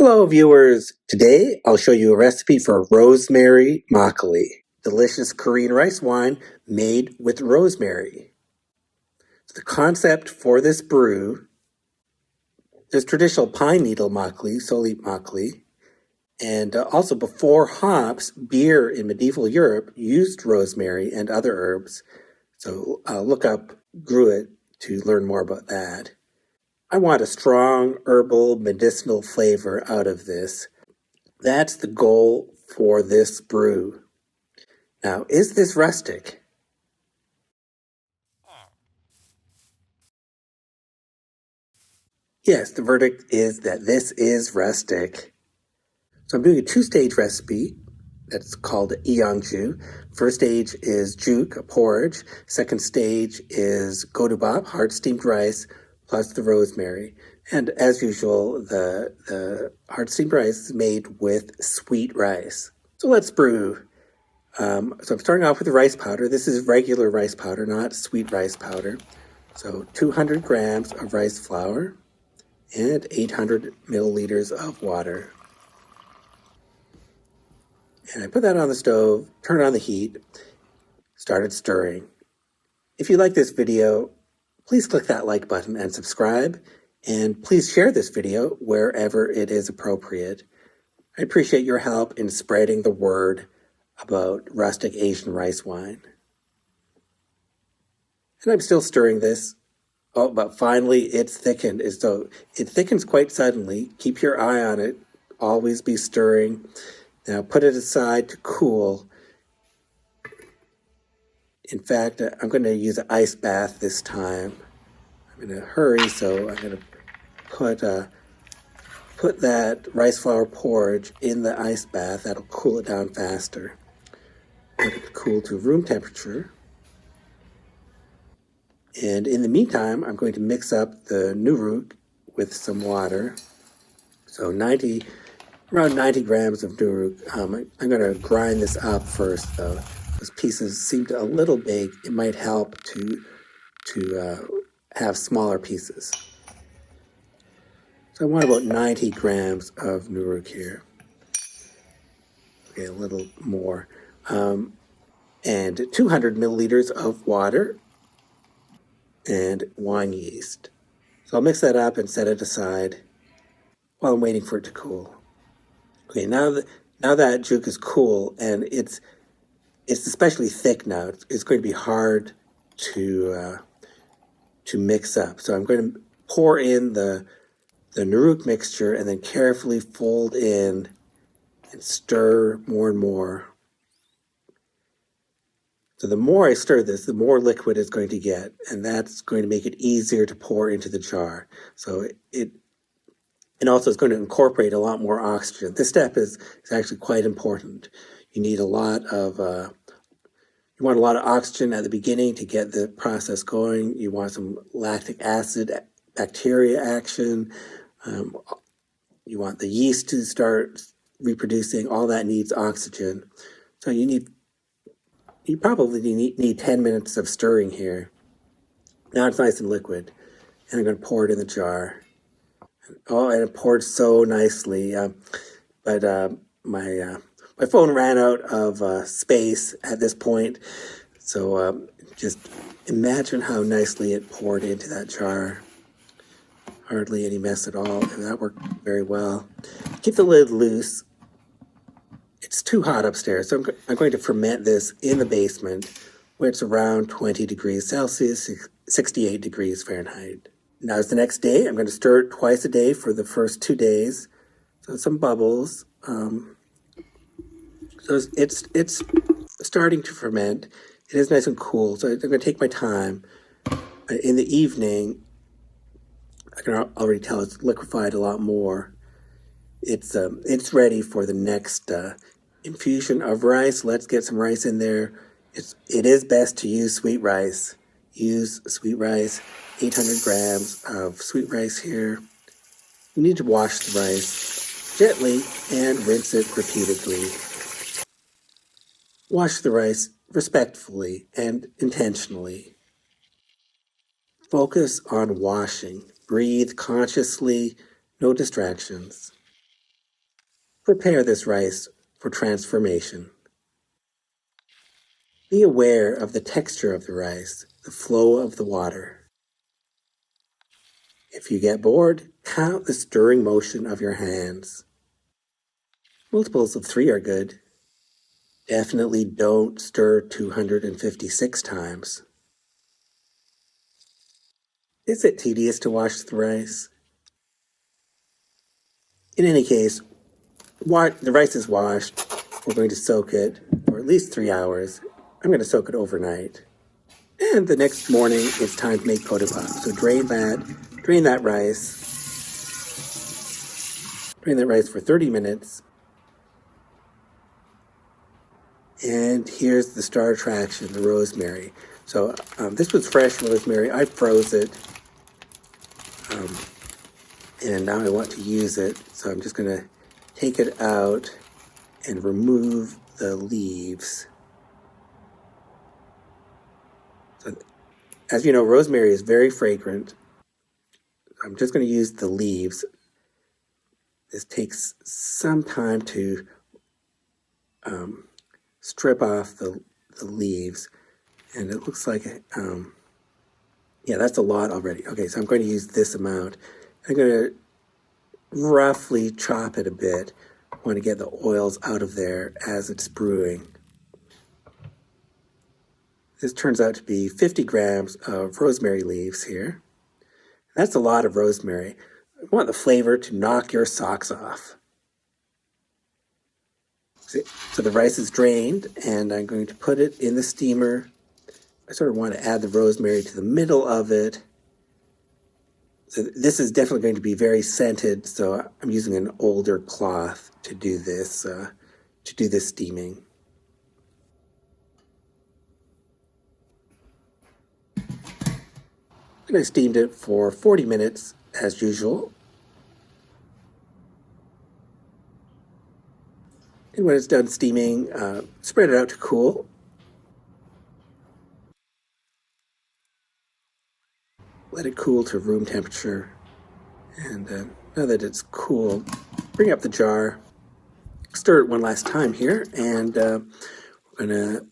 Hello viewers, today I'll show you a recipe for rosemary makgeolli, delicious Korean rice wine made with rosemary. The concept for this brew is traditional pine needle makgeolli, solid makgeolli, and also before hops, beer in medieval Europe used rosemary and other herbs. So look up Brew to learn more about that. I want a strong herbal medicinal flavor out of this. That's the goal for this brew. Now, is this rustic? Yes, the verdict is that this is rustic. So I'm doing a two-stage recipe that's called Eongju. First stage is juk, a porridge. Second stage is godubap, hard steamed rice, plus the rosemary. And as usual, the hard steamed rice is made with sweet rice. So let's brew. So I'm starting off with the rice powder. This is regular rice powder, not sweet rice powder. So 200 grams of rice flour and 800 milliliters of water. And I put that on the stove, turned on the heat, started stirring. If you like this video, please click that like button and subscribe, and please share this video wherever it is appropriate. I appreciate your help in spreading the word about rustic Asian rice wine. And I'm still stirring this. Oh, but finally it's thickened. So it thickens quite suddenly. Keep your eye on it. Always be stirring. Now put it aside to cool. In fact, I'm going to use an ice bath this time. I'm in a hurry, so I'm going to put that rice flour porridge in the ice bath. That'll cool it down faster. Let it cool to room temperature. And in the meantime, I'm going to mix up the nuruk with some water. So around 90 grams of nuruk. I'm going to grind this up first, though. Those pieces seem a little big. It might help to have smaller pieces. So I want about 90 grams of nuruk here. Okay, a little more. And 200 milliliters of water and wine yeast. So I'll mix that up and set it aside while I'm waiting for it to cool. Okay, now that juk is cool and it's especially thick now. It's going to be hard to mix up. So I'm going to pour in the nuruk mixture and then carefully fold in and stir more and more. So the more I stir this, the more liquid it's going to get, and that's going to make it easier to pour into the jar. So and also it's going to incorporate a lot more oxygen. This step is actually quite important. You need you want a lot of oxygen at the beginning to get the process going. You want some lactic acid, bacteria action. You want the yeast to start reproducing. All that needs oxygen. So you probably need 10 minutes of stirring here. Now it's nice and liquid. And I'm going to pour it in the jar. Oh, and it poured so nicely. But my phone ran out of space at this point. So just imagine how nicely it poured into that jar. Hardly any mess at all. And that worked very well. Keep the lid loose. It's too hot upstairs, so I'm going to ferment this in the basement where it's around 20 degrees Celsius, 68 degrees Fahrenheit. Now it's the next day. I'm going to stir it twice a day for the first 2 days. So some bubbles. So it's starting to ferment. It is nice and cool, so I'm going to take my time. In the evening, I can already tell it's liquefied a lot more. It's ready for the next infusion of rice. Let's get some rice in there. It is best to use sweet rice. Use sweet rice, 800 grams of sweet rice here. You need to wash the rice gently and rinse it repeatedly. Wash the rice respectfully and intentionally. Focus on washing. Breathe consciously, no distractions. Prepare this rice for transformation. Be aware of the texture of the rice, the flow of the water. If you get bored, count the stirring motion of your hands. Multiples of 3 are good. Definitely don't stir 256 times. Is it tedious to wash the rice? In any case, the rice is washed. We're going to soak it for at least 3 hours. I'm going to soak it overnight. And the next morning, it's time to make kodabap. So drain that rice. Drain that rice for 30 minutes. And here's the star attraction, the rosemary. So this was fresh rosemary. I froze it. And now I want to use it. So I'm just going to take it out and remove the leaves. So, as you know, rosemary is very fragrant. I'm just going to use the leaves. This takes some time to strip off the leaves. And it looks like, yeah, that's a lot already. Okay, so I'm going to use this amount. I'm going to roughly chop it a bit. I want to get the oils out of there as it's brewing. This turns out to be 50 grams of rosemary leaves here. That's a lot of rosemary. I want the flavor to knock your socks off. So the rice is drained, and I'm going to put it in the steamer. I sort of want to add the rosemary to the middle of it. So this is definitely going to be very scented, so I'm using an older cloth to do this steaming. And I steamed it for 40 minutes, as usual. And when it's done steaming, spread it out to cool. Let it cool to room temperature. And now that it's cool, bring up the jar, stir it one last time here, and we're going to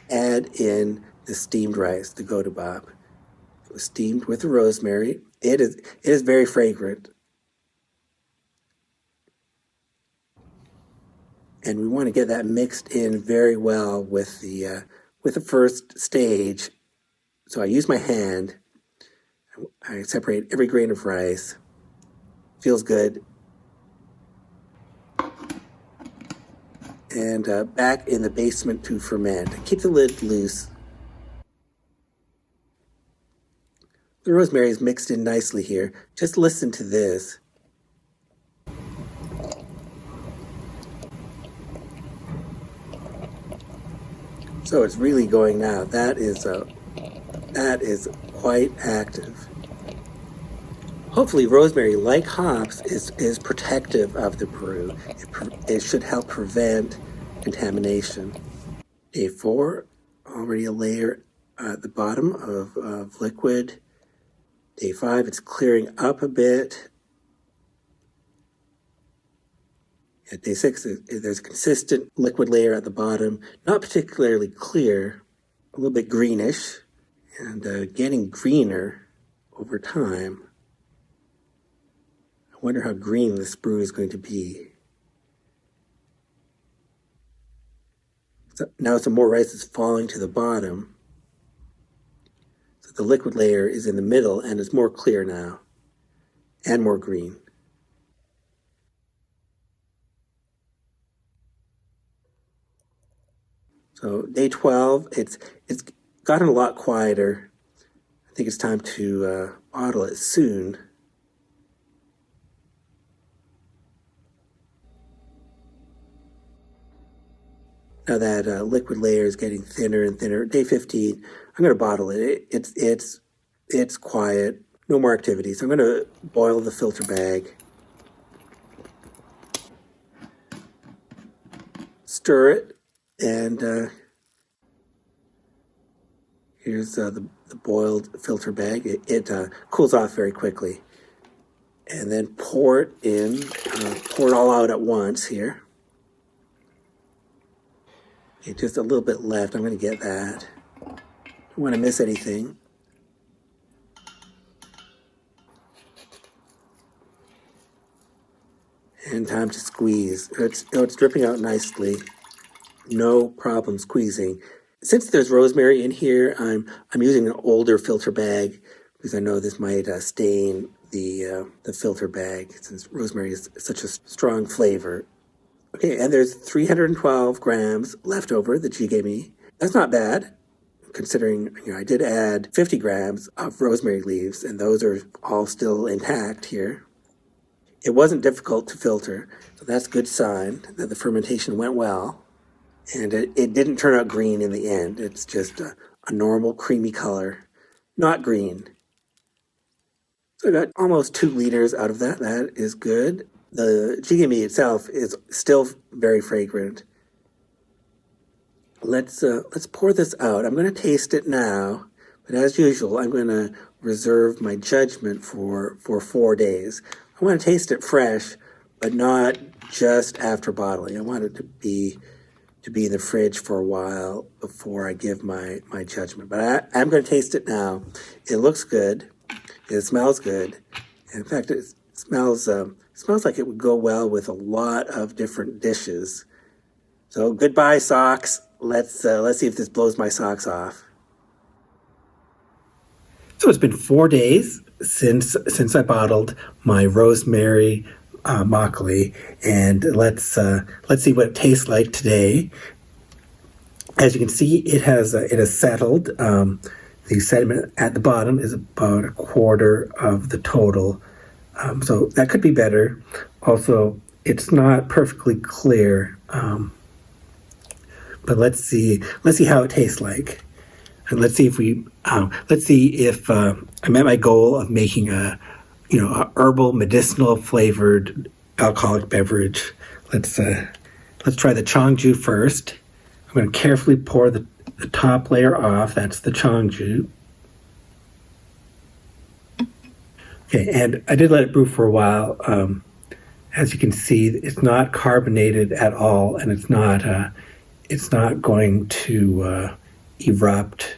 add in the steamed rice, the kodabap. It was steamed with the rosemary. It is very fragrant. And we want to get that mixed in very well with the first stage. So I use my hand. I separate every grain of rice. Feels good. And back in the basement to ferment. Keep the lid loose. The rosemary is mixed in nicely here. Just listen to this. So it's really going now. That is quite active. Hopefully rosemary, like hops, is protective of the brew. It should help prevent contamination. Day 4, already a layer at the bottom of liquid. Day 5, it's clearing up a bit. At day 6, there's a consistent liquid layer at the bottom, not particularly clear, a little bit greenish, and getting greener over time. I wonder how green this brew is going to be. So now some more rice is falling to the bottom. So the liquid layer is in the middle and it's more clear now and more green. So day 12, it's gotten a lot quieter. I think it's time to bottle it soon. Now that liquid layer is getting thinner and thinner. Day 15, I'm going to bottle it. It's quiet, no more activity. So I'm going to boil the filter bag. Stir it, and here's the boiled filter bag. It cools off very quickly. and then pour it in, pour it all out at once here. Okay, just a little bit left. I'm going to get that. Don't want to miss anything. And time to squeeze. It's dripping out nicely. No problem squeezing. Since there's rosemary in here, I'm using an older filter bag because I know this might stain the filter bag since rosemary is such a strong flavor. Okay, and there's 312 grams left over that she gave me. That's not bad, considering I did add 50 grams of rosemary leaves, and those are all still intact here. It wasn't difficult to filter, so that's a good sign that the fermentation went well. And it didn't turn out green in the end. It's just a normal creamy color, not green. So I got almost 2 liters out of that. That is good. The jigami itself is still very fragrant. Let's pour this out. I'm going to taste it now, but as usual, I'm going to reserve my judgment for 4 days. I want to taste it fresh, but not just after bottling. I want it to be in the fridge for a while before I give my judgment. But I'm going to taste it now. It looks good. It smells good. In fact, it smells like it would go well with a lot of different dishes. So goodbye, socks. Let's see if this blows my socks off. So it's been 4 days since I bottled my rosemary makgeolli, and let's see what it tastes like today. As you can see, it has settled. The sediment at the bottom is about 1/4 of the total, so that could be better. Also, it's not perfectly clear, but let's see how it tastes like, and let's see if I met my goal of making a herbal, medicinal flavored alcoholic beverage. Let's try the chongju first. I'm going to carefully pour the top layer off. That's the chongju. Okay, and I did let it brew for a while. As you can see, it's not carbonated at all, and it's not going to erupt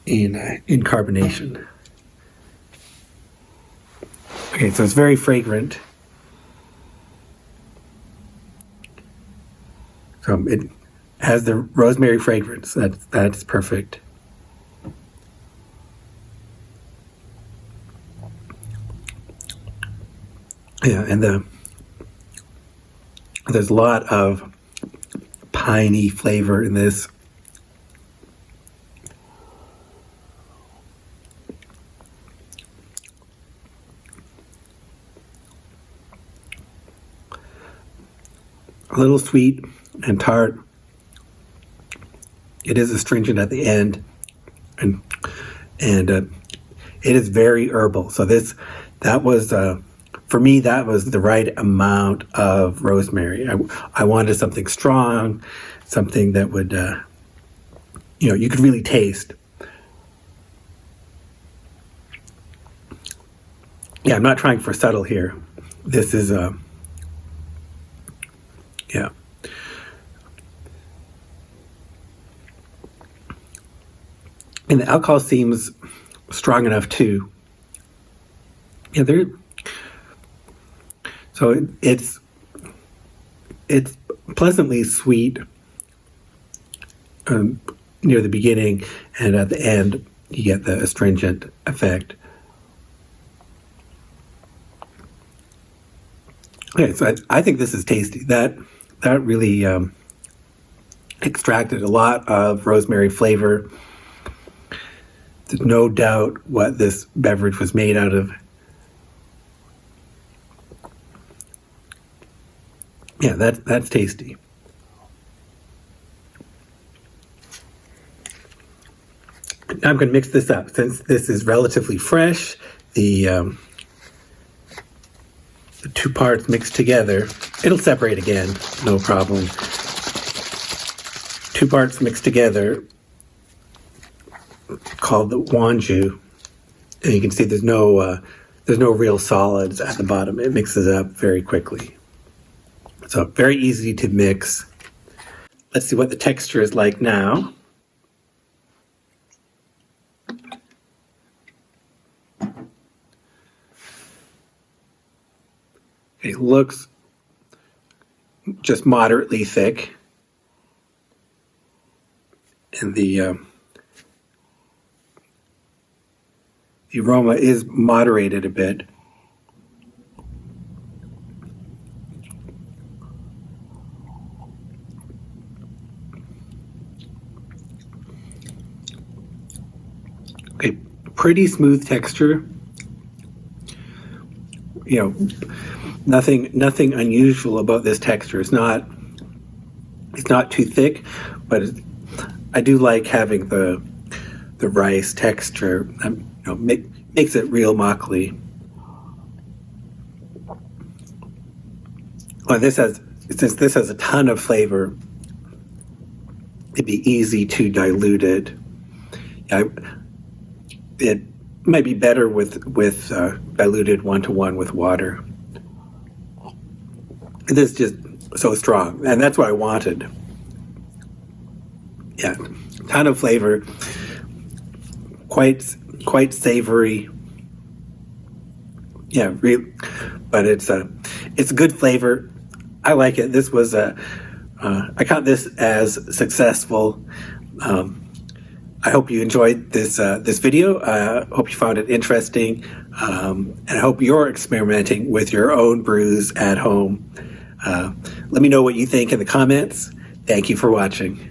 in carbonation. Okay, so it's very fragrant. So it has the rosemary fragrance. That's perfect. Yeah, and there's a lot of piney flavor in this. A little sweet and tart. It is astringent at the end, and it is very herbal. So that was for me, that was the right amount of rosemary. I wanted something strong, something that would you could really taste. Yeah, I'm not trying for subtle here. This is yeah. And the alcohol seems strong enough too. Yeah, so it's pleasantly sweet near the beginning, and at the end you get the astringent effect. Okay, so I think this is tasty. That really extracted a lot of rosemary flavor. There's no doubt what this beverage was made out of. Yeah, that's tasty. Now I'm going to mix this up. Since this is relatively fresh, the 2 parts mixed together, it'll separate again, no problem. 2 parts mixed together, called the wanju, and you can see there's no there's no real solids at the bottom. It mixes up very quickly. So very easy to mix. Let's see what the texture is like now. It looks just moderately thick. And the aroma is moderated a bit. Okay, pretty smooth texture. You know, nothing unusual about this texture. It's not too thick, but I do like having the rice texture. Makes it real makgeolli. Well, since this has a ton of flavor, it'd be easy to dilute it. It might be better with diluted 1-to-1 with water. This is just so strong, and that's what I wanted. Yeah, ton of flavor, quite savory. Yeah, but it's a good flavor. I like it. This was I count this as successful. I hope you enjoyed this video. I hope you found it interesting, and I hope you're experimenting with your own brews at home. Let me know what you think in the comments. Thank you for watching.